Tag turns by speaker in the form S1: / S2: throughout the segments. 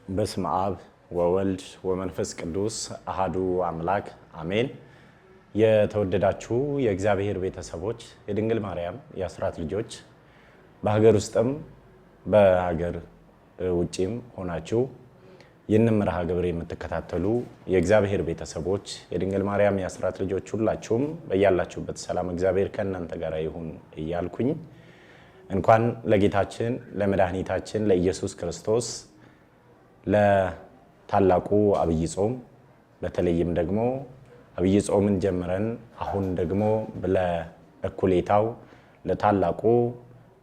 S1: በስመ አብ ወወልድ ወመንፈስ ቅዱስ አሃዱ አምላክ አሜን። የተወደዳችሁ የእግዚአብሔር ቤተሰቦች የድንግል ማርያም የአስራት ልጆች በሀገር ውስጥም በሀገር ውጪም ሆናችሁ ይህንን መርሃ ግብር የምትከታተሉ የእግዚአብሔር ቤተሰቦች የድንግል ማርያም የአስራት ልጆች ሁላችሁም በያላችሁበት ሰላም እግዚአብሔር ከእናንተ ጋር ይሁን እያልኩኝ እንኳን ለጌታችን ለመድኃኒታችን ለኢየሱስ ክርስቶስ ለታላቁ አብይ ጾም በተለይም ደግሞ አብይ ጾምን ጀምረን አሁን ደግሞ ለእኩሌታው ለታላቁ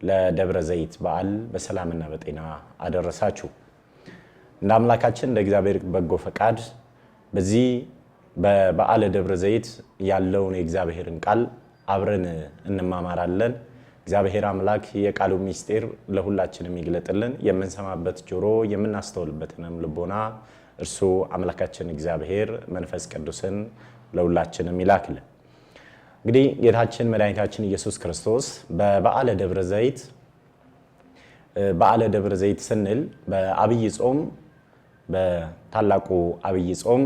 S1: ለደብረ ዘይት በዓል በሰላምና በጤና አደረሳችሁ። እንደ አምላካችን እንደ እግዚአብሔር በጎ ፈቃድ በዚህ በበዓለ ደብረ ዘይት ያለውን የእግዚአብሔርን ቃል አብረን እንማማራለን። እግዚአብሔር አምላክ የቃሉ ምስጢር ለሁላችንም ይግለጥልን። የምንሰማበት ጆሮ የምናስተውልበትንም ልቦና እርሱ አምላካችን እግዚአብሔር መንፈስ ቅዱስን ለሁላችንም ይላክልን። እንግዲህ ጌታችን መድኃኒታችን ኢየሱስ ክርስቶስ በበዓለ ደብረ ዘይት ስንል በአብይ ጾም በታላቁ አብይ ጾም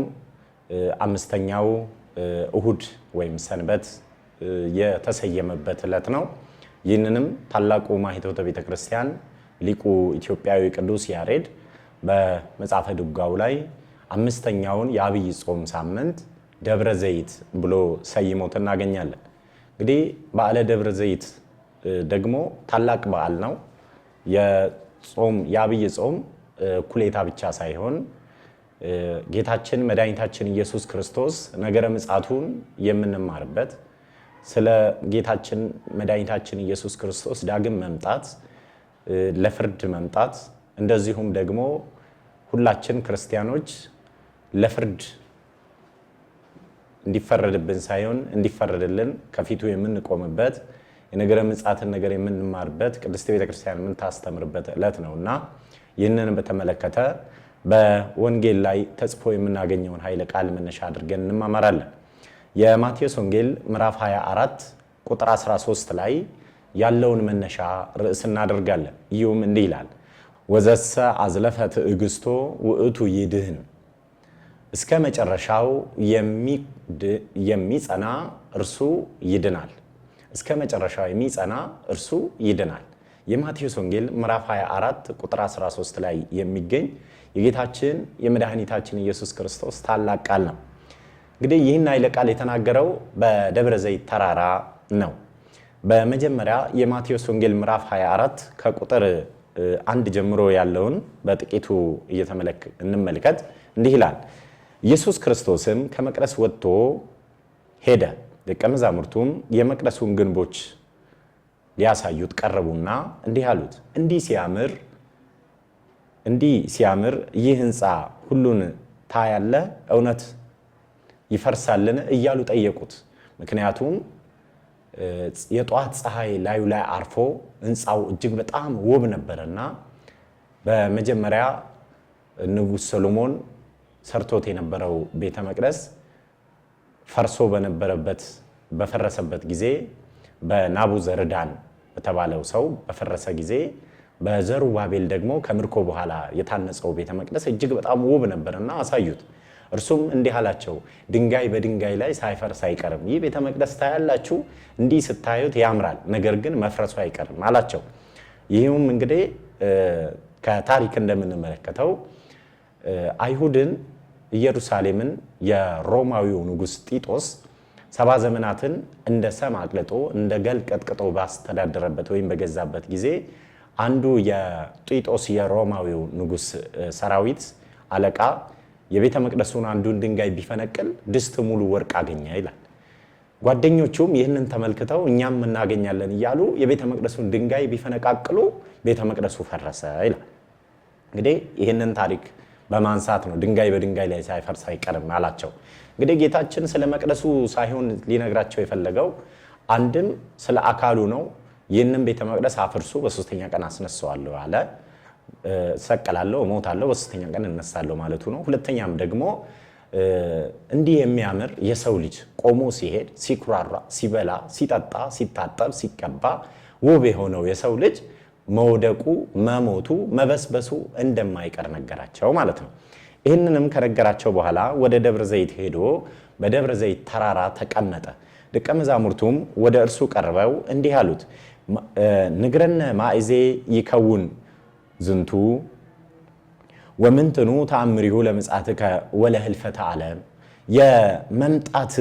S1: አምስተኛው እሁድ ወይም ሰንበት የተሰየመበት ዕለት ነው። ይህንንም ታላቁ ማኅቶተ ቤተክርስቲያን ሊቁ ኢትዮጵያዊ ቅዱስ ያሬድ በመጽሐፈ ድጓው ላይ አምስተኛውን የአብይ ጾም ሳምንት ደብረ ዘይት ብሎ ሰይሞት እናገኛለን። እንግዲህ በዓለ ደብረ ዘይት ደግሞ ታላቅ በዓል ነው። የአብይ ጾም እኩሌታ ብቻ ሳይሆን ጌታችን መድኃኒታችን ኢየሱስ ክርስቶስ ነገረ ምጽአቱን የምንማርበት ስለ ጌታችን መድኃኒታችን ኢየሱስ ክርስቶስ ዳግም መምጣት ለፍርድ መምጣት እንደዚሁም ደግሞ ሁላችን ክርስቲያኖች ለፍርድ እንዲፈረድብን ሳይሆን እንዲፈረድልን ከፊቱ የምንቆምበት የነገረ ምጽአትን ነገር የምንማርበት ቅድስት ቤተክርስቲያን የምታስተምርበት ዕለት ነውና ይህንን በተመለከተ በወንጌል ላይ ተጽፎ የምናገኘውን ኃይለ ቃል መነሻ አድርገን እንማማራለን። የማቴዎስ ወንጌል ምዕራፍ 24 ቁጥር 13 ላይ ያለውን መነሻ ርዕስ እናደርጋለን። ይህም እንዲህ ይላል፣ ወዘሰ አዝለፈ ትዕግስቶ ውእቱ ይድህን፣ እስከ መጨረሻው የሚጸና እርሱ ይድናል። እስከ መጨረሻው የሚጸና እርሱ ይድናል። የማቴዎስ ወንጌል ምዕራፍ 24 ቁጥር 13 ላይ የሚገኝ የጌታችን የመድኃኒታችን ኢየሱስ ክርስቶስ ታላቅ ቃል ነው። እንግዲህ ይህን ኃይለ ቃል የተናገረው በደብረ ዘይት ተራራ ነው። በመጀመሪያ የማቴዎስ ወንጌል ምዕራፍ 24 ከቁጥር 1 ጀምሮ ያለውን በጥቂቱ እንመልከት። እንዲህ ይላል፣ ኢየሱስ ክርስቶስም ከመቅደስ ወጥቶ ሄደ። ደቀ መዛሙርቱም የመቅደሱን ግንቦች ሊያሳዩት ቀረቡና እንዲህ አሉት፣ እንዲህ ሲያምር ይህ ሕንፃ ሁሉን ታያለ፣ እውነት ይፈርሳልን እያሉ ጠየቁት። ምክንያቱም የጧት ፀሐይ ላዩ ላይ አርፎ ሕንፃው እጅግ በጣም ውብ ነበርና በመጀመሪያ ንጉሥ ሰሎሞን ሰርቶት የነበረው ቤተ መቅደስ በፈረሰበት ጊዜ በናቡዘረዳን በተባለው ሰው በፈረሰ ጊዜ በዘሩባቤል ደግሞ ከምርኮ በኋላ የታነጸው ቤተ መቅደስ እጅግ በጣም ውብ ነበርና አሳዩት። እርሱም እንዲህ አላቸው፣ ድንጋይ በድንጋይ ላይ ሳይፈርስ አይቀርም። ይህ ቤተ መቅደስ ታያላችሁ፣ እንዲህ ስታዩት ያምራል፣ ነገር ግን መፍረሱ አይቀርም አላቸው። ይህም እንግዲህ ከታሪክ እንደምንመለከተው አይሁድን ኢየሩሳሌምን የሮማዊው ንጉሥ ጢጦስ 70 ዘመናትን እንደ ሰም አቅልጦ እንደ ገል ቀጥቅጦ ባስተዳደረበት ወይም በገዛበት ጊዜ አንዱ የጢጦስ የሮማዊው ንጉሥ ሰራዊት አለቃ የቤተ መቅደሱን አንዱን ድንጋይ ቢፈነቅል ድስት ሙሉ ወርቅ አገኘ ይላል። ጓደኞቹም ይህንን ተመልክተው እኛም እናገኛለን እያሉ የቤተ መቅደሱን ድንጋይ ቢፈነቃቅሉ ቤተ መቅደሱ ፈረሰ ይላል። እንግዲህ ይህንን ታሪክ በማንሳት ነው ድንጋይ በድንጋይ ላይ ሳይፈርስ አይቀርም አላቸው። እንግዲህ ጌታችን ስለ መቅደሱ ሳይሆን ሊነግራቸው የፈለገው አንድም ስለ አካሉ ነው። ይህንን ቤተ መቅደስ አፍርሱ፣ በሶስተኛ ቀን አስነሳዋለሁ አለ። ሰቀላለሁ፣ እሞታለሁ፣ በሶስተኛ ቀን እነሳለሁ ማለቱ ነው። ሁለተኛም ደግሞ እንዲህ የሚያምር የሰው ልጅ ቆሞ ሲሄድ፣ ሲኩራራ፣ ሲበላ፣ ሲጠጣ፣ ሲታጠብ፣ ሲቀባ ውብ የሆነው የሰው ልጅ መውደቁ፣ መሞቱ፣ መበስበሱ እንደማይቀር ነገራቸው ማለት ነው። ይህንንም ከነገራቸው በኋላ ወደ ደብረ ዘይት ሄዶ በደብረ ዘይት ተራራ ተቀመጠ። ደቀ መዛሙርቱም ወደ እርሱ ቀርበው እንዲህ አሉት፣ ንግረነ ማእዜ ይከውን ዝንቱ ወምንትኑ ተአምሪሁ ለምጽአትከ ወለህልፈተ ዓለም። የመምጣት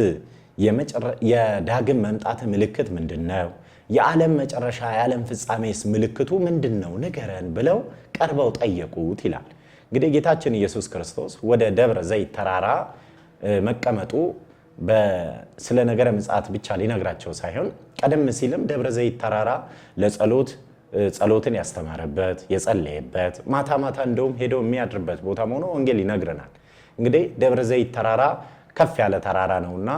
S1: የዳግም መምጣት ምልክት ምንድነው? የዓለም መጨረሻ የዓለም ፍጻሜስ ምልክቱ ምንድነው? ንገረን ብለው ቀርበው ጠየቁት ይላል። እንግዲህ ጌታችን ኢየሱስ ክርስቶስ ወደ ደብረ ዘይት ተራራ መቀመጡ ስለ ነገረ ምጽአት ብቻ ሊነግራቸው ሳይሆን ቀደም ሲልም ደብረ ዘይት ተራራ ጸሎትን ያስተማረበት የጸለየበት ማታ ማታ እንደውም ሄዶ የሚያድርበት ቦታ ሆኖ ወንጌል ይነግረናል። እንግዲህ ደብረ ዘይት ተራራ ከፍ ያለ ተራራ ነውና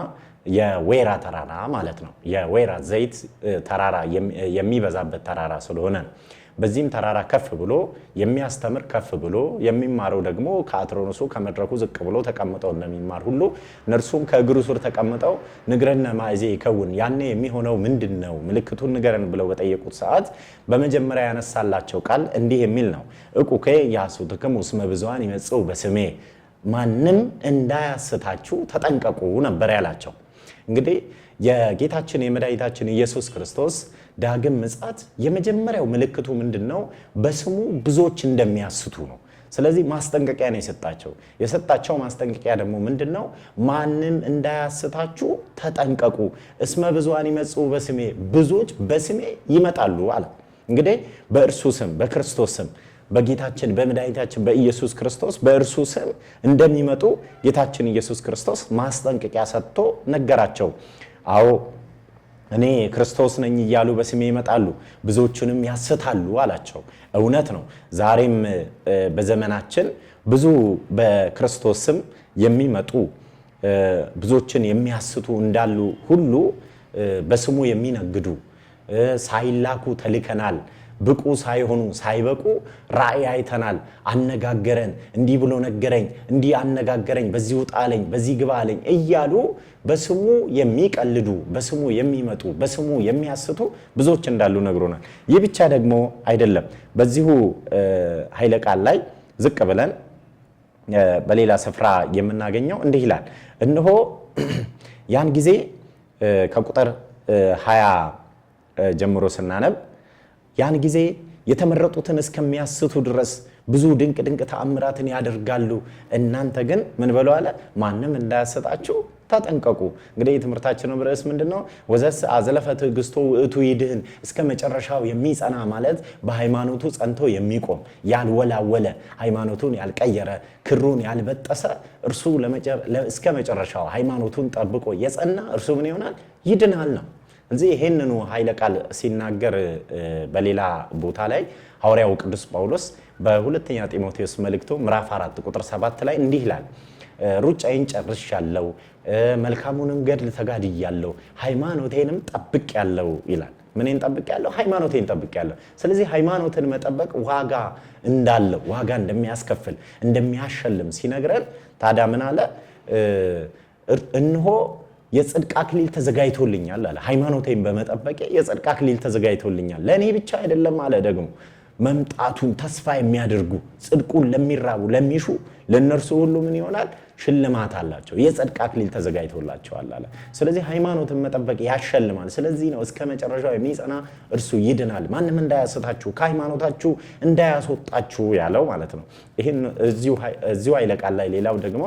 S1: የወይራ ተራራ ማለት ነው። የወይራ ዘይት ተራራ የሚበዛበት ተራራ ስለሆነ በዚህም ተራራ ከፍ ብሎ የሚያስተምር ከፍ ብሎ የሚማረው ደግሞ ከአትሮኖሱ ከመድረኩ ዝቅ ብሎ ተቀምጠው እንደሚማር ሁሉ እነርሱም ከእግሩ ስር ተቀምጠው ንግረነ ማእዜ ይከውን፣ ያኔ የሚሆነው ምንድነው? ምልክቱን ንገረን ብለው በጠየቁት ሰዓት በመጀመሪያ ያነሳላቸው ቃል እንዲህ የሚል ነው። እቁኬ ያሱትክሙ እስመ ብዙኃን ይመጽኡ በስሜ፣ ማንም እንዳያስታችሁ ተጠንቀቁ ነበር ያላቸው። እንግዲህ የጌታችን የመድኃኒታችን ኢየሱስ ክርስቶስ ዳግም ምጽአት የመጀመሪያው ምልክቱ ምንድነው? በስሙ ብዙዎች እንደሚያስቱ ነው። ስለዚህ ማስጠንቀቂያ ነው የሰጣቸው ማስጠንቀቂያ ደግሞ ምንድነው? ማንም እንዳያስታችሁ ተጠንቀቁ። እስመ ብዙኃን ይመጽኡ በስሜ፣ ብዙዎች በስሜ ይመጣሉ አለ። እንግዲህ በእርሱ ስም በክርስቶስ ስም በጌታችን በመድኃኒታችን በኢየሱስ ክርስቶስ በእርሱ ስም እንደሚመጡ ጌታችን ኢየሱስ ክርስቶስ ማስጠንቀቂያ ሰጥቶ ነገራቸው። አዎ እኔ ክርስቶስ ነኝ እያሉ በስሜ ይመጣሉ፣ ብዙዎቹንም ያስታሉ አላቸው። እውነት ነው። ዛሬም በዘመናችን ብዙ በክርስቶስ ስም የሚመጡ ብዙዎችን የሚያስቱ እንዳሉ ሁሉ በስሙ የሚነግዱ ሳይላኩ ተልከናል፣ ብቁ ሳይሆኑ ሳይበቁ ራእይ አይተናል፣ አነጋገረን፣ እንዲህ ብሎ ነገረኝ፣ እንዲህ አነጋገረኝ፣ በዚህ ውጣ አለኝ፣ በዚህ ግባ አለኝ እያሉ በስሙ የሚቀልዱ በስሙ የሚመጡ በስሙ የሚያስቱ ብዙዎች እንዳሉ ነግሮናል። ይህ ብቻ ደግሞ አይደለም። በዚሁ ኃይለ ቃል ላይ ዝቅ ብለን በሌላ ስፍራ የምናገኘው እንዲህ ይላል። እነሆ ያን ጊዜ ከቁጥር 20 ጀምሮ ስናነብ ያን ጊዜ የተመረጡትን እስከሚያስቱ ድረስ ብዙ ድንቅ ድንቅ ተአምራትን ያደርጋሉ። እናንተ ግን ምን በሉ አለ? ማንም እንዳያሰጣችሁ ተጠንቀቁ። እንግዲህ የትምህርታችን ርዕስ ምንድነው? ወዘስ አዘለፈ ትዕግስቱ ውእቱ ይድህን፣ እስከ መጨረሻው የሚጸና ማለት በሃይማኖቱ ጸንቶ የሚቆም ያልወላወለ፣ ሃይማኖቱን ያልቀየረ፣ ክሩን ያልበጠሰ እርሱ እስከ መጨረሻው ሃይማኖቱን ጠብቆ የጸና እርሱ ምን ይሆናል? ይድናል ነው። እዚህ ይሄንኑ ኃይለ ቃል ሲናገር በሌላ ቦታ ላይ ሐዋርያው ቅዱስ ጳውሎስ በሁለተኛ ጢሞቴዎስ መልእክቱ ምዕራፍ 4 ቁጥር 7 ላይ እንዲህ ይላል፣ ሩጫዬን ጨርሻለሁ፣ መልካሙንም ገድል ተጋድያለሁ፣ ሃይማኖቴንም ጠብቄያለሁ ይላል። ምንን ጠብቄያለሁ? ሃይማኖቴን ጠብቄያለሁ። ስለዚህ ሃይማኖትን መጠበቅ ዋጋ እንዳለው፣ ዋጋ እንደሚያስከፍል፣ እንደሚያሸልም ሲነግረን ታዲያ ምን አለ? እነሆ የጽድቅ አክሊል ተዘጋጅቶልኛል አለ። ሃይማኖቴን በመጠበቄ የጽድቅ አክሊል ተዘጋጅቶልኛል። ለእኔ ብቻ አይደለም አለ፣ ደግሞ መምጣቱን ተስፋ የሚያደርጉ ጽድቁን ለሚራቡ ለሚሹ ለእነርሱ ሁሉ ምን ይሆናል? ሽልማት አላቸው፣ የጽድቅ አክሊል ተዘጋጅቶላቸዋል አለ። ስለዚህ ሃይማኖትን መጠበቅ ያሸልማል። ስለዚህ ነው እስከ መጨረሻው የሚጸና እርሱ ይድናል፣ ማንም እንዳያስታችሁ ከሃይማኖታችሁ እንዳያስወጣችሁ ያለው ማለት ነው። ይህን እዚሁ ኃይለ ቃል ላይ ሌላው ደግሞ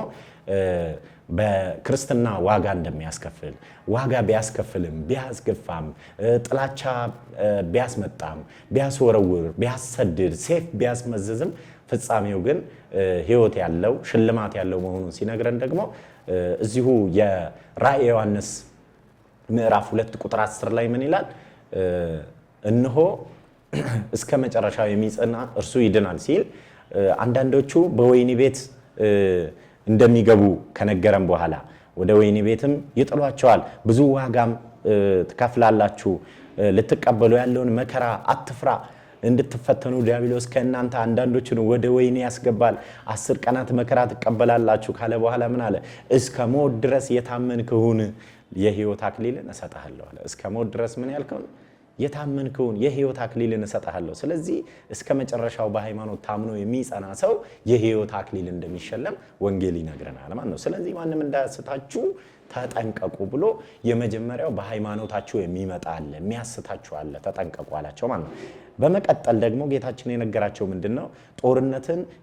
S1: በክርስትና ዋጋ እንደሚያስከፍል፣ ዋጋ ቢያስከፍልም ቢያስገፋም፣ ጥላቻ ቢያስመጣም፣ ቢያስወረውር፣ ቢያሰድድ፣ ሴፍ ቢያስመዝዝም ፍጻሜው ግን ሕይወት ያለው ሽልማት ያለው መሆኑን ሲነግረን ደግሞ እዚሁ የራእየ ዮሐንስ ምዕራፍ 2 ቁጥር 10 ላይ ምን ይላል? እነሆ እስከ መጨረሻው የሚጸና እርሱ ይድናል ሲል አንዳንዶቹ በወህኒ ቤት እንደሚገቡ ከነገረን በኋላ ወደ ወህኒ ቤትም ይጥሏቸዋል። ብዙ ዋጋም ትከፍላላችሁ፣ ልትቀበሉ ያለውን መከራ አትፍራ፣ እንድትፈተኑ ዲያብሎስ ከእናንተ አንዳንዶችን ወደ ወህኒ ያስገባል፣ 10 ቀናት መከራ ትቀበላላችሁ ካለ በኋላ ምን አለ? እስከ ሞት ድረስ የታመንክ ሁን፣ የሕይወት አክሊልን እሰጥሃለሁ አለ። እስከ ሞት ድረስ ምን ያልከውን? የታመንከውን የህይወት አክሊልን እሰጥሃለሁ። ስለዚህ እስከ መጨረሻው በሃይማኖት ታምኖ የሚጸና ሰው የህይወት አክሊል እንደሚሸለም ወንጌል ይነግረናል ማለት ነው። ስለዚህ ማንም እንዳያስታችሁ ተጠንቀቁ ብሎ የመጀመሪያው በሃይማኖታችሁ የሚመጣ አለ፣ የሚያስታችሁ አለ፣ ተጠንቀቁ አላቸው ማለት ነው። በመቀጠል ደግሞ ጌታችን የነገራቸው ምንድነው?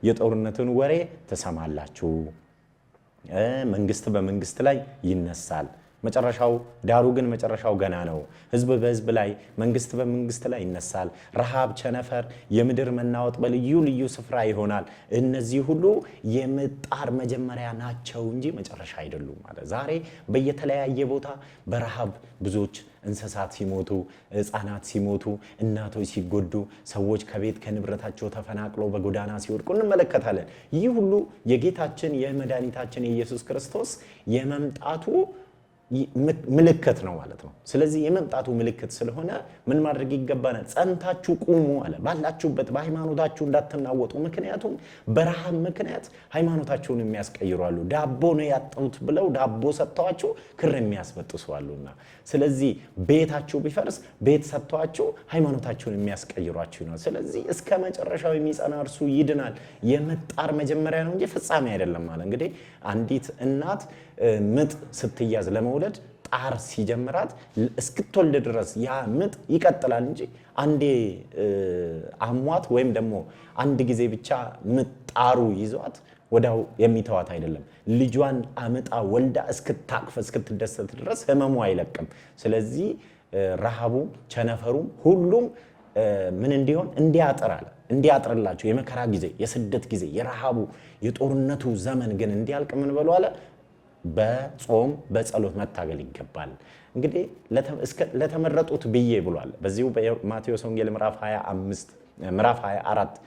S1: የጦርነትን ወሬ ትሰማላችሁ፣ መንግስት በመንግስት ላይ ይነሳል፣ ዳሩ ግን መጨረሻው ገና ነው። ህዝብ በህዝብ ላይ፣ መንግስት በመንግስት ላይ ይነሳል። ረሃብ፣ ቸነፈር፣ የምድር መናወጥ በልዩ ልዩ ስፍራ ይሆናል። እነዚህ ሁሉ የምጣር መጀመሪያ ናቸው እንጂ መጨረሻ አይደሉም ማለት። ዛሬ በየተለያየ ቦታ በረሃብ ብዙዎች እንስሳት ሲሞቱ፣ ህፃናት ሲሞቱ፣ እናቶች ሲጎዱ፣ ሰዎች ከቤት ከንብረታቸው ተፈናቅለው በጎዳና ሲወድቁ እንመለከታለን። ይህ ሁሉ የጌታችን የመድኃኒታችን የኢየሱስ ክርስቶስ የመምጣቱ ምልክት ነው ማለት ነው። ስለዚህ የመምጣቱ ምልክት ስለሆነ ምን ማድረግ ይገባናል? ጸንታችሁ ቁሙ አለ። ባላችሁበት በሃይማኖታችሁ እንዳትናወጡ። ምክንያቱም በረሃብ ምክንያት ሃይማኖታቸውን የሚያስቀይሩ አሉ። ዳቦ ነው ያጡት ብለው ዳቦ ሰጥተዋችሁ ክር የሚያስበጥሱ አሉና፣ ስለዚህ ቤታችሁ ቢፈርስ ቤት ሰጥተዋችሁ ሃይማኖታቸውን የሚያስቀይሯችሁ ነው። ስለዚህ እስከ መጨረሻው የሚጸና እርሱ ይድናል። የመጣር መጀመሪያ ነው እንጂ ፍጻሜ አይደለም ማለት። እንግዲህ አንዲት እናት ምጥ ስትያዝ ለመውለድ ጣር ሲጀምራት እስክትወልድ ድረስ ያ ምጥ ይቀጥላል እንጂ አንዴ አሟት ወይም ደግሞ አንድ ጊዜ ብቻ ምጥ ጣሩ ይዟት ወዳው የሚተዋት አይደለም። ልጇን አምጣ ወልዳ እስክታቅፍ እስክትደሰት ድረስ ህመሙ አይለቅም። ስለዚህ ረሃቡ፣ ቸነፈሩም ሁሉም ምን እንዲሆን እንዲያጥርላቸው የመከራ ጊዜ፣ የስደት ጊዜ፣ የረሃቡ የጦርነቱ ዘመን ግን እንዲያልቅ ምን በሉ አለ? በጾም በጸሎት መታገል ይገባል። እንግዲህ ለተመረጡት ብዬ ብሏል። በዚሁ በማቴዎስ ወንጌል ምዕራፍ 24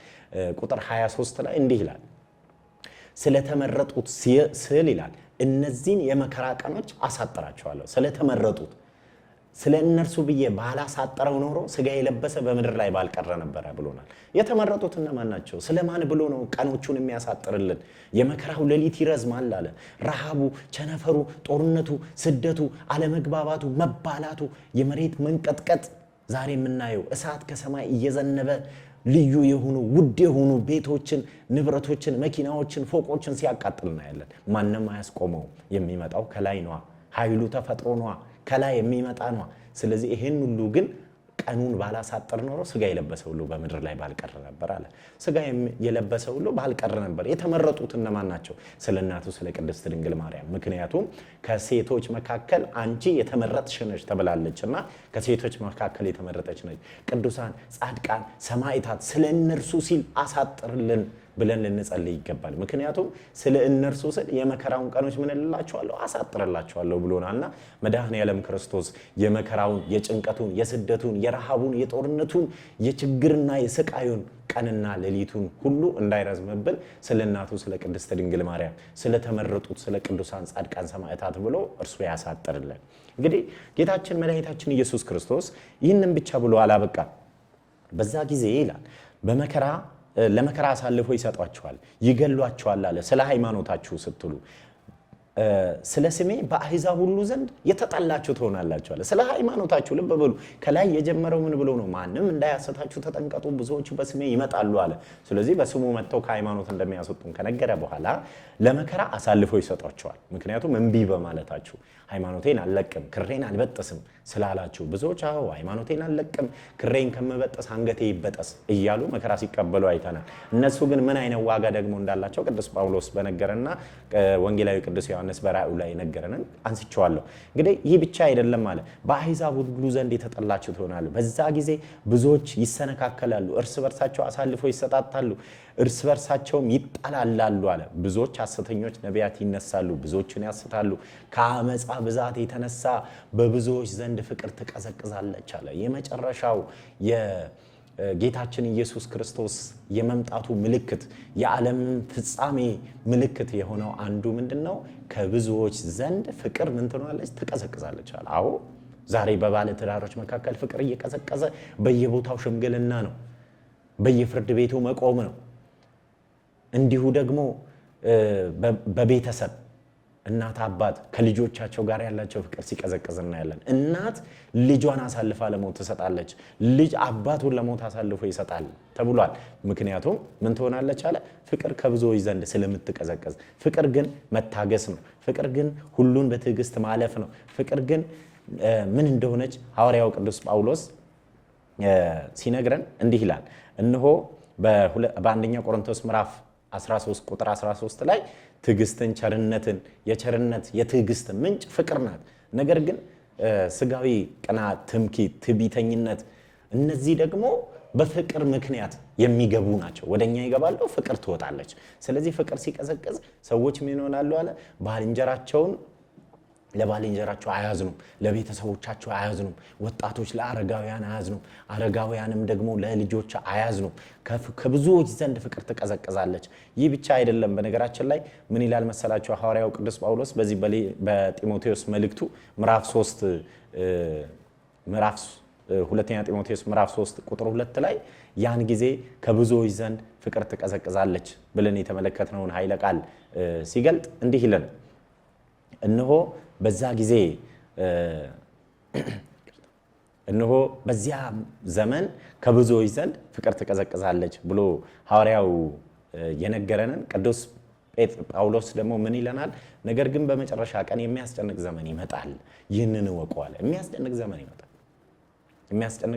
S1: ቁጥር 23 ላይ እንዲህ ይላል፣ ስለተመረጡት ስል ይላል እነዚህን የመከራ ቀኖች አሳጥራቸዋለሁ። ስለተመረጡት ስለ እነርሱ ብዬ ባላሳጠረው ኖሮ ስጋ የለበሰ በምድር ላይ ባልቀረ ነበረ ብሎናል። የተመረጡት እነማን ናቸው? ስለማን ብሎ ነው ቀኖቹን የሚያሳጥርልን? የመከራው ሌሊት ይረዝማል አለ። ረሃቡ፣ ቸነፈሩ፣ ጦርነቱ፣ ስደቱ፣ አለመግባባቱ፣ መባላቱ፣ የመሬት መንቀጥቀጥ፣ ዛሬ የምናየው እሳት ከሰማይ እየዘነበ ልዩ የሆኑ ውድ የሆኑ ቤቶችን፣ ንብረቶችን፣ መኪናዎችን፣ ፎቆችን ሲያቃጥል እናያለን። ማንም አያስቆመው። የሚመጣው ከላይ ነዋ። ኃይሉ ተፈጥሮ ነዋ። ከላይ የሚመጣ ነው። ስለዚህ ይሄን ሁሉ ግን ቀኑን ባላሳጠር ኖሮ ስጋ የለበሰ ሁሉ በምድር ላይ ባልቀረ ነበር አለ። ስጋ የለበሰ ሁሉ ባልቀረ ነበር። የተመረጡት እነማን ናቸው? ስለ እናቱ ስለ ቅድስት ድንግል ማርያም። ምክንያቱም ከሴቶች መካከል አንቺ የተመረጥሽ ነሽ ተብላለችና ከሴቶች መካከል የተመረጠች ነች። ቅዱሳን፣ ጻድቃን፣ ሰማዕታት ስለ እነርሱ ሲል አሳጥርልን ብለን ልንጸልይ ይገባል። ምክንያቱም ስለ እነርሱ ስል የመከራውን ቀኖች ምን እላቸዋለሁ? አሳጥርላቸዋለሁ ብሎናልና መድኃኔዓለም ክርስቶስ የመከራውን፣ የጭንቀቱን፣ የስደቱን፣ የረሃቡን፣ የጦርነቱን፣ የችግርና የስቃዩን ቀንና ሌሊቱን ሁሉ እንዳይረዝምብን ስለ እናቱ ስለ ቅድስት ድንግል ማርያም ስለተመረጡት ስለ ቅዱሳን፣ ጻድቃን፣ ሰማዕታት ብሎ እርሱ ያሳጥርልን። እንግዲህ ጌታችን መድኃኒታችን ኢየሱስ ክርስቶስ ይህንን ብቻ ብሎ አላበቃም። በዛ ጊዜ ይላል ለመከራ አሳልፎ ይሰጧቸዋል፣ ይገሏቸዋል አለ። ስለ ሃይማኖታችሁ ስትሉ ስለ ስሜ በአሕዛብ ሁሉ ዘንድ የተጠላችሁ ትሆናላችሁ አለ። ስለ ሃይማኖታችሁ ልብ በሉ። ከላይ የጀመረው ምን ብሎ ነው? ማንም እንዳያሰታችሁ ተጠንቀጡ፣ ብዙዎች በስሜ ይመጣሉ አለ። ስለዚህ በስሙ መጥተው ከሃይማኖት እንደሚያስወጡን ከነገረ በኋላ ለመከራ አሳልፎ ይሰጧቸዋል። ምክንያቱም እምቢ በማለታችሁ ሃይማኖቴን አልለቅም፣ ክሬን አልበጠስም ስላላችሁ ብዙዎች ሃይማኖቴን አልለቅም፣ ክሬን ከምበጠስ አንገቴ ይበጠስ እያሉ መከራ ሲቀበሉ አይተናል። እነሱ ግን ምን አይነት ዋጋ ደግሞ እንዳላቸው ቅዱስ ጳውሎስ በነገረና ወንጌላዊ ቅዱስ ዮሐንስ በራእዩ ላይ ነገረንን አንስቼዋለሁ። እንግዲህ ይህ ብቻ አይደለም አለ። በአሕዛብ ሁሉ ዘንድ የተጠላችሁ ትሆናሉ። በዛ ጊዜ ብዙዎች ይሰነካከላሉ፣ እርስ በርሳቸው አሳልፈው ይሰጣጣሉ፣ እርስ በርሳቸውም ይጣላላሉ አለ። ብዙዎች ሐሰተኞች ነቢያት ይነሳሉ፣ ብዙዎችን ያስታሉ። ከአመፃ ብዛት የተነሳ በብዙዎች ዘንድ ፍቅር ትቀዘቅዛለች አለ። የመጨረሻው የጌታችን ኢየሱስ ክርስቶስ የመምጣቱ ምልክት፣ የዓለምን ፍጻሜ ምልክት የሆነው አንዱ ምንድነው? ከብዙዎች ዘንድ ፍቅር ምን ትሆናለች? ትቀዘቅዛለች አለ። አዎ ዛሬ በባለ ትዳሮች መካከል ፍቅር እየቀዘቀዘ በየቦታው ሽምግልና ነው፣ በየፍርድ ቤቱ መቆም ነው። እንዲሁ ደግሞ በቤተሰብ እናት አባት ከልጆቻቸው ጋር ያላቸው ፍቅር ሲቀዘቅዝ እናያለን። እናት ልጇን አሳልፋ ለሞት ትሰጣለች፣ ልጅ አባቱን ለሞት አሳልፎ ይሰጣል ተብሏል። ምክንያቱም ምን ትሆናለች አለ? ፍቅር ከብዙዎች ዘንድ ስለምትቀዘቅዝ። ፍቅር ግን መታገስ ነው። ፍቅር ግን ሁሉን በትዕግስት ማለፍ ነው። ፍቅር ግን ምን እንደሆነች ሐዋርያው ቅዱስ ጳውሎስ ሲነግረን እንዲህ ይላል። እነሆ በአንደኛ ቆሮንቶስ ምዕራፍ 13 ቁጥር 13 ላይ ትዕግስትን፣ ቸርነትን፣ የቸርነት የትዕግስት ምንጭ ፍቅር ናት። ነገር ግን ስጋዊ ቅናት፣ ትምክህት፣ ትዕቢተኝነት እነዚህ ደግሞ በፍቅር ምክንያት የሚገቡ ናቸው። ወደኛ ይገባሉ፣ ፍቅር ትወጣለች። ስለዚህ ፍቅር ሲቀዘቅዝ ሰዎች ምን ይሆናሉ አለ? ለባልንጀራቸው አያዝኑም፣ ለቤተሰቦቻቸው አያዝኑም። ወጣቶች ለአረጋውያን አያዝኑም፣ አረጋውያንም ደግሞ ለልጆች አያዝኑም። ከብዙዎች ዘንድ ፍቅር ትቀዘቅዛለች። ይህ ብቻ አይደለም። በነገራችን ላይ ምን ይላል መሰላቸው ሐዋርያው ቅዱስ ጳውሎስ በዚህ በጢሞቴዎስ መልእክቱ ሁለተኛ ጢሞቴዎስ ምዕራፍ 3 ቁጥር 2 ላይ ያን ጊዜ ከብዙዎች ዘንድ ፍቅር ትቀዘቅዛለች ብለን የተመለከትነውን ኃይለ ቃል ሲገልጥ እንዲህ ይለን እነሆ በዚያ ዘመን ከብዙዎች ዘንድ ፍቅር ትቀዘቅዛለች ብሎ ሐዋርያው የነገረንን ቅዱስ ጳውሎስ ደግሞ ምን ይለናል? ነገር ግን በመጨረሻ ቀን የሚያስጨንቅ ዘመን ይመጣል፣ ይህንን እወቁ አለ። የሚያስጨንቅ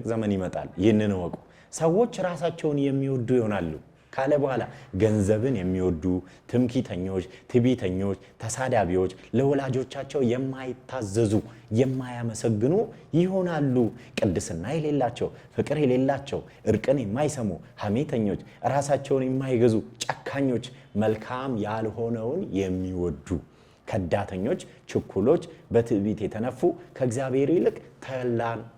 S1: ዘመን ይመጣል፣ ይህንን እወቁ። ሰዎች ራሳቸውን የሚወዱ ይሆናሉ ካለ በኋላ ገንዘብን የሚወዱ፣ ትምክህተኞች፣ ትዕቢተኞች፣ ተሳዳቢዎች፣ ለወላጆቻቸው የማይታዘዙ፣ የማያመሰግኑ ይሆናሉ። ቅድስና የሌላቸው፣ ፍቅር የሌላቸው፣ እርቅን የማይሰሙ፣ ሐሜተኞች፣ ራሳቸውን የማይገዙ፣ ጨካኞች፣ መልካም ያልሆነውን የሚወዱ፣ ከዳተኞች፣ ችኩሎች፣ በትዕቢት የተነፉ፣ ከእግዚአብሔር ይልቅ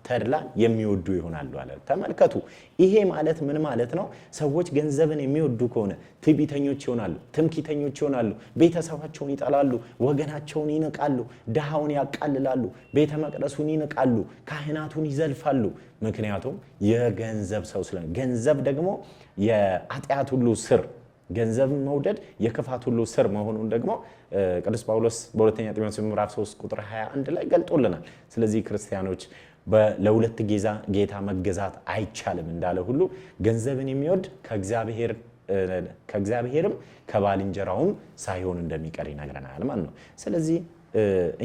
S1: ተድላን የሚወዱ ይሆናሉ አለ። ተመልከቱ፣ ይሄ ማለት ምን ማለት ነው? ሰዎች ገንዘብን የሚወዱ ከሆነ ትዕቢተኞች ይሆናሉ፣ ትምክህተኞች ይሆናሉ፣ ቤተሰባቸውን ይጠላሉ፣ ወገናቸውን ይንቃሉ፣ ድሃውን ያቃልላሉ፣ ቤተ መቅደሱን ይንቃሉ፣ ካህናቱን ይዘልፋሉ። ምክንያቱም የገንዘብ ሰው ስለ ገንዘብ ደግሞ የኃጢአት ሁሉ ስር፣ ገንዘብ መውደድ የክፋት ሁሉ ስር መሆኑን ደግሞ ቅዱስ ጳውሎስ በሁለተኛ ጢሞቴዎስ ምዕራፍ 3 ቁጥር 21 ላይ ገልጦልናል። ስለዚህ ክርስቲያኖች ለሁለት ጌታ መገዛት አይቻልም እንዳለ ሁሉ ገንዘብን የሚወድ ከእግዚአብሔርም ከባልንጀራውም ሳይሆን እንደሚቀር ይነግረናል ማለት ነው። ስለዚህ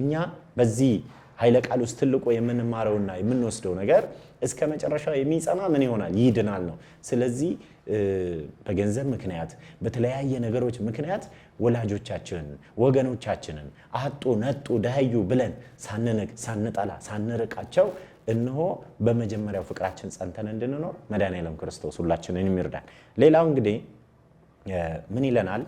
S1: እኛ በዚህ ኃይለ ቃል ውስጥ ትልቁ የምንማረውና የምንወስደው ነገር እስከ መጨረሻው የሚጸና ምን ይሆናል? ይድናል ነው። ስለዚህ በገንዘብ ምክንያት በተለያየ ነገሮች ምክንያት ወላጆቻችንን፣ ወገኖቻችንን አጡ፣ ነጡ፣ ደህዩ ብለን ሳንንቅ፣ ሳንጠላ፣ ሳንርቃቸው እነሆ በመጀመሪያው ፍቅራችን ጸንተን እንድንኖር መድኃኔዓለም ክርስቶስ ሁላችንን ይርዳል። ሌላው እንግዲህ ምን ይለናል?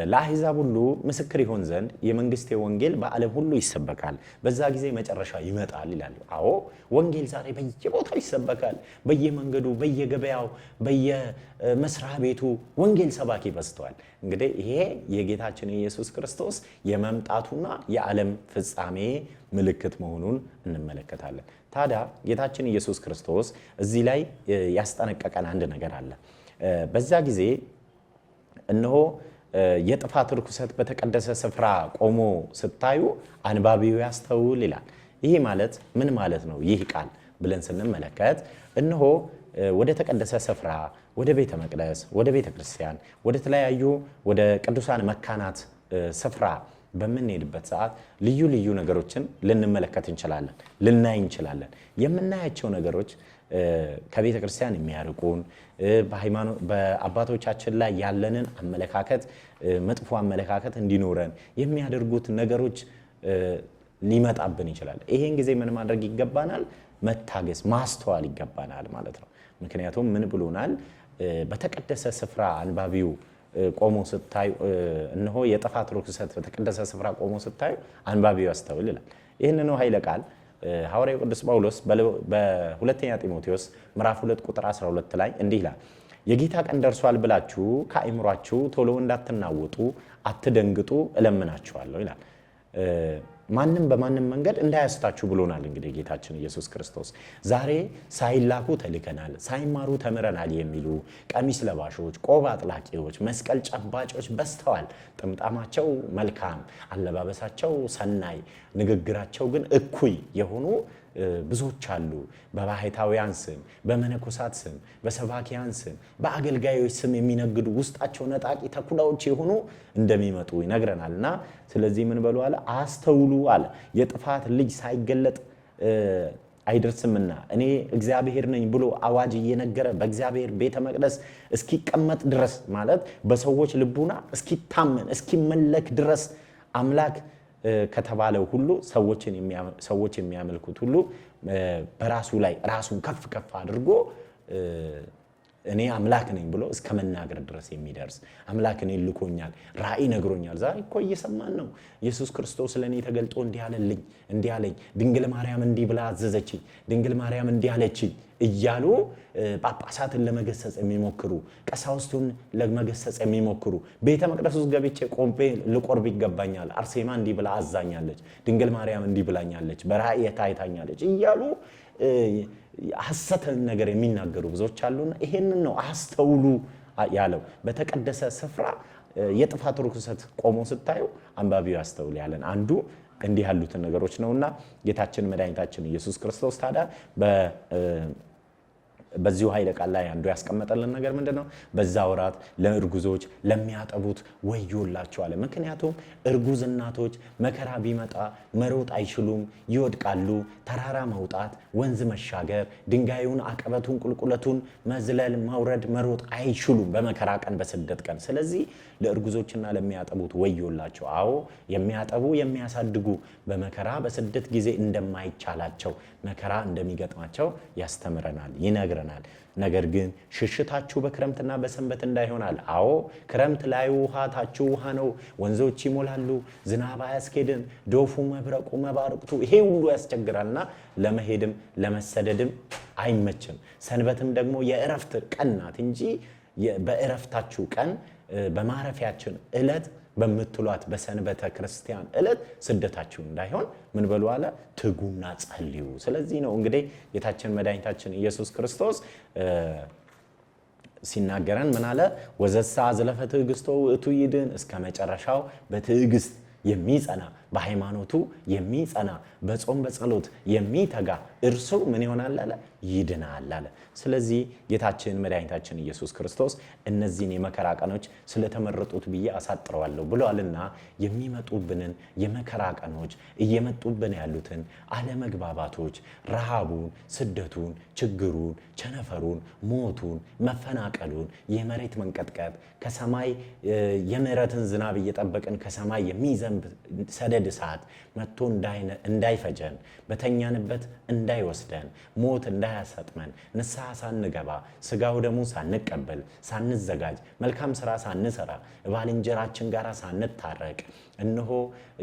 S1: ለአሕዛብ ሁሉ ምስክር ይሆን ዘንድ የመንግስቴ ወንጌል በዓለም ሁሉ ይሰበካል፣ በዛ ጊዜ መጨረሻ ይመጣል ይላሉ። አዎ ወንጌል ዛሬ በየቦታው ይሰበካል። በየመንገዱ፣ በየገበያው፣ በየመስሪያ ቤቱ ወንጌል ሰባኪ በዝተዋል። እንግዲህ ይሄ የጌታችን የኢየሱስ ክርስቶስ የመምጣቱና የዓለም ፍጻሜ ምልክት መሆኑን እንመለከታለን። ታዲያ ጌታችን ኢየሱስ ክርስቶስ እዚህ ላይ ያስጠነቀቀን አንድ ነገር አለ። በዛ ጊዜ እነሆ የጥፋት ርኩሰት በተቀደሰ ስፍራ ቆሞ ስታዩ አንባቢው ያስተውል ይላል። ይሄ ማለት ምን ማለት ነው? ይህ ቃል ብለን ስንመለከት እነሆ ወደ ተቀደሰ ስፍራ፣ ወደ ቤተ መቅደስ፣ ወደ ቤተ ክርስቲያን፣ ወደ ተለያዩ ወደ ቅዱሳን መካናት ስፍራ በምንሄድበት ሰዓት ልዩ ልዩ ነገሮችን ልንመለከት እንችላለን፣ ልናይ እንችላለን። የምናያቸው ነገሮች ከቤተ ክርስቲያን የሚያርቁን፣ በአባቶቻችን ላይ ያለንን አመለካከት፣ መጥፎ አመለካከት እንዲኖረን የሚያደርጉት ነገሮች ሊመጣብን ይችላል። ይሄን ጊዜ ምን ማድረግ ይገባናል? መታገስ፣ ማስተዋል ይገባናል ማለት ነው። ምክንያቱም ምን ብሎናል? በተቀደሰ ስፍራ አንባቢው ቆሞ ስታዩ እነሆ የጥፋት ርኩሰት በተቀደሰ ስፍራ ቆሞ ስታዩ አንባቢው ያስተውል ይላል። ይህንኑ ኃይለ ቃል ሐዋርያው ቅዱስ ጳውሎስ በሁለተኛ ጢሞቴዎስ ምዕራፍ 2 ቁጥር 12 ላይ እንዲህ ይላል፣ የጌታ ቀን ደርሷል ብላችሁ ከአእምሯችሁ ቶሎ እንዳትናወጡ አትደንግጡ እለምናችኋለሁ ይላል። ማንም በማንም መንገድ እንዳያስታችሁ ብሎናል። እንግዲህ ጌታችን ኢየሱስ ክርስቶስ ዛሬ ሳይላኩ ተልከናል፣ ሳይማሩ ተምረናል የሚሉ ቀሚስ ለባሾች፣ ቆብ አጥላቂዎች፣ መስቀል ጨባጮች በዝተዋል። ጥምጣማቸው መልካም፣ አለባበሳቸው ሰናይ፣ ንግግራቸው ግን እኩይ የሆኑ ብዙዎች አሉ። በባሕታውያን ስም፣ በመነኮሳት ስም፣ በሰባኪያን ስም፣ በአገልጋዮች ስም የሚነግዱ ውስጣቸው ነጣቂ ተኩላዎች የሆኑ እንደሚመጡ ይነግረናል። እና ስለዚህ ምን በሉ አለ? አስተውሉ አለ። የጥፋት ልጅ ሳይገለጥ አይደርስምና እኔ እግዚአብሔር ነኝ ብሎ አዋጅ እየነገረ በእግዚአብሔር ቤተ መቅደስ እስኪቀመጥ ድረስ ማለት በሰዎች ልቡና እስኪታመን እስኪመለክ ድረስ አምላክ ከተባለው ሁሉ ሰዎች የሚያመልኩት ሁሉ በራሱ ላይ ራሱን ከፍ ከፍ አድርጎ እኔ አምላክ ነኝ ብሎ እስከ መናገር ድረስ የሚደርስ አምላክ እኔ ልኮኛል፣ ራእይ ነግሮኛል። ዛሬ እኮ እየሰማን ነው። ኢየሱስ ክርስቶስ ለእኔ ተገልጦ እንዲህ አለልኝ፣ እንዲህ አለኝ፣ ድንግል ማርያም እንዲህ ብላ አዘዘችኝ፣ ድንግል ማርያም እንዲህ አለችኝ እያሉ ጳጳሳትን ለመገሰጽ የሚሞክሩ፣ ቀሳውስቱን ለመገሰጽ የሚሞክሩ፣ ቤተ መቅደስ ውስጥ ገብቼ ቆሜ ልቆርብ ይገባኛል፣ አርሴማ እንዲህ ብላ አዛኛለች፣ ድንግል ማርያም እንዲህ ብላኛለች፣ በራእይ ታይታኛለች እያሉ ሐሰትን ነገር የሚናገሩ ብዙዎች አሉና ይሄንን ነው አስተውሉ ያለው። በተቀደሰ ስፍራ የጥፋት ርኩሰት ቆሞ ስታዩ አንባቢው ያስተውል ያለን አንዱ እንዲህ ያሉትን ነገሮች ነውና ጌታችን መድኃኒታችን ኢየሱስ ክርስቶስ ታዲያ በዚሁ ኃይለ ቃል ላይ አንዱ ያስቀመጠልን ነገር ምንድነው? በዛ ወራት ለእርጉዞች ለሚያጠቡት ወዮላቸው አለ። ምክንያቱም እርጉዝ እናቶች መከራ ቢመጣ መሮጥ አይችሉም፣ ይወድቃሉ። ተራራ መውጣት፣ ወንዝ መሻገር፣ ድንጋዩን፣ አቀበቱን፣ ቁልቁለቱን መዝለል፣ መውረድ፣ መሮጥ አይችሉም በመከራ ቀን፣ በስደት ቀን። ስለዚህ ለእርጉዞችና ለሚያጠቡት ወዮላቸው። አዎ የሚያጠቡ የሚያሳድጉ በመከራ በስደት ጊዜ እንደማይቻላቸው መከራ እንደሚገጥማቸው ያስተምረናል፣ ይነግረናል። ነገር ግን ሽሽታችሁ በክረምትና በሰንበት እንዳይሆናል። አዎ ክረምት ላይ ውሃ ታችሁ ውሃ ነው፣ ወንዞች ይሞላሉ፣ ዝናብ አያስኬድም፣ ዶፉ፣ መብረቁ፣ መባረቅቱ ይሄ ሁሉ ያስቸግራልና ለመሄድም ለመሰደድም አይመችም። ሰንበትም ደግሞ የእረፍት ቀን ናት እንጂ በእረፍታችሁ ቀን በማረፊያችን ዕለት በምትሏት በሰንበተ ክርስቲያን ዕለት ስደታችሁ እንዳይሆን ምን በሉ አለ? ትጉና ጸልዩ። ስለዚህ ነው እንግዲህ ጌታችን መድኃኒታችን ኢየሱስ ክርስቶስ ሲናገረን ምን አለ? ወዘሳ ዝለፈ ትዕግስቶ ውእቱ ይድን፣ እስከ መጨረሻው በትዕግስት የሚጸና በሃይማኖቱ የሚጸና በጾም በጸሎት የሚተጋ እርሱ ምን ይሆናል አለ? ይድናል አለ። ስለዚህ ጌታችን መድኃኒታችን ኢየሱስ ክርስቶስ እነዚህን የመከራ ቀኖች ስለተመረጡት ብዬ አሳጥረዋለሁ ብሏልና የሚመጡብንን የመከራ ቀኖች እየመጡብን ያሉትን አለመግባባቶች፣ ረሃቡን፣ ስደቱን፣ ችግሩን፣ ቸነፈሩን፣ ሞቱን፣ መፈናቀሉን፣ የመሬት መንቀጥቀጥ ከሰማይ የምሕረትን ዝናብ እየጠበቅን ከሰማይ የሚዘንብ ሰደድ እሳት መጥቶ እንዳይፈጀን፣ በተኛንበት እንዳይወስደን፣ ሞት እንዳያሰጥመን፣ ንስሐ ሳንገባ ስጋው ደሙ ሳንቀበል ሳንዘጋጅ መልካም ስራ ሳንሰራ ባልንጀራችን ጋር ሳንታረቅ እነሆ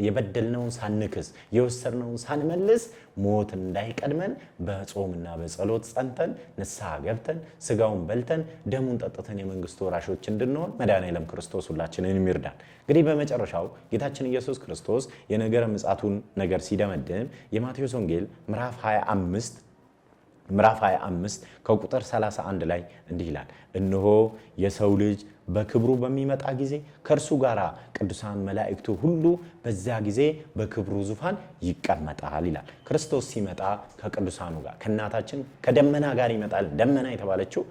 S1: የበደልነውን ሳንክስ የወሰድነውን ሳንመልስ ሞት እንዳይቀድመን በጾምና በጸሎት ጸንተን ንስሐ ገብተን ስጋውን በልተን ደሙን ጠጥተን የመንግስቱ ወራሾች እንድንሆን መድኃኔዓለም ክርስቶስ ሁላችንን ይርዳን። እንግዲህ በመጨረሻው ጌታችን ኢየሱስ ክርስቶስ የነገረ ምጽአቱን ነገር ሲደመድም የማቴዎስ ወንጌል ምዕራፍ 25 ከቁጥር 31 ላይ እንዲህ ይላል፣ እነሆ የሰው ልጅ በክብሩ በሚመጣ ጊዜ ከእርሱ ጋር ቅዱሳን መላእክቱ ሁሉ በዚያ ጊዜ በክብሩ ዙፋን ይቀመጣል ይላል። ክርስቶስ ሲመጣ ከቅዱሳኑ ጋር ከእናታችን ከደመና ጋር ይመጣል። ደመና የተባለችው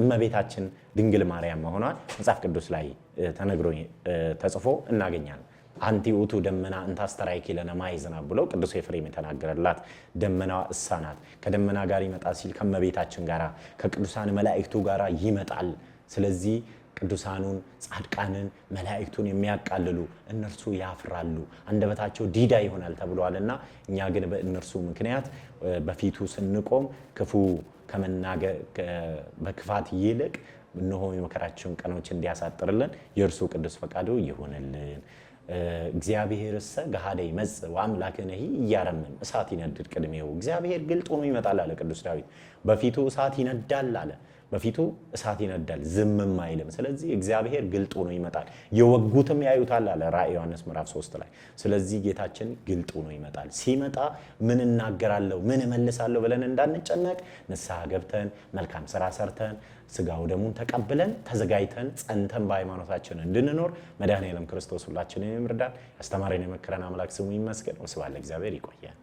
S1: እመቤታችን ድንግል ማርያም መሆኗን መጽሐፍ ቅዱስ ላይ ተጽፎ እናገኛለን። አንቲ ውእቱ ደመና እንታስተራይኪ ለነ ማየ ዝናብ ብሎ ቅዱስ ኤፍሬም የተናገረላት ደመናዋ እሳ ናት። ከደመና ጋር ይመጣል ሲል ከመቤታችን ጋር ከቅዱሳን መላእክቱ ጋር ይመጣል። ስለዚህ ቅዱሳኑን ጻድቃንን መላእክቱን የሚያቃልሉ እነርሱ ያፍራሉ፣ አንደበታቸው ዲዳ ይሆናል ተብሏልና እኛ ግን በእነርሱ ምክንያት በፊቱ ስንቆም ክፉ ከመናገር በክፋት ይልቅ እነሆ የመከራቸውን ቀኖች እንዲያሳጥርልን የእርሱ ቅዱስ ፈቃዱ ይሆንልን። እግዚአብሔርሰ ገሃደ ይመጽእ ወአምላክነሂ ኢያረምም እሳት ይነድድ ቅድሜው። እግዚአብሔር ግልጥ ሆኖ ይመጣል አለ ቅዱስ ዳዊት። በፊቱ እሳት ይነዳል አለ። በፊቱ እሳት ይነዳል ዝምም አይልም። ስለዚህ እግዚአብሔር ግልጥ ሆኖ ይመጣል። የወጉትም ያዩታል አለ ራዕየ ዮሐንስ ምዕራፍ 3 ላይ። ስለዚህ ጌታችን ግልጥ ሆኖ ይመጣል። ሲመጣ ምን እናገራለሁ ምን እመልሳለሁ ብለን እንዳንጨነቅ ንስሐ ገብተን መልካም ስራ ሰርተን ስጋው ደሙን ተቀብለን ተዘጋጅተን ጸንተን በሃይማኖታችን እንድንኖር መድኃኔዓለም ክርስቶስ ሁላችንን ይምርዳል። ያስተማረን የመከረን አምላክ ስሙ ይመስገን። ወስብሐት ለእግዚአብሔር። ይቆያል።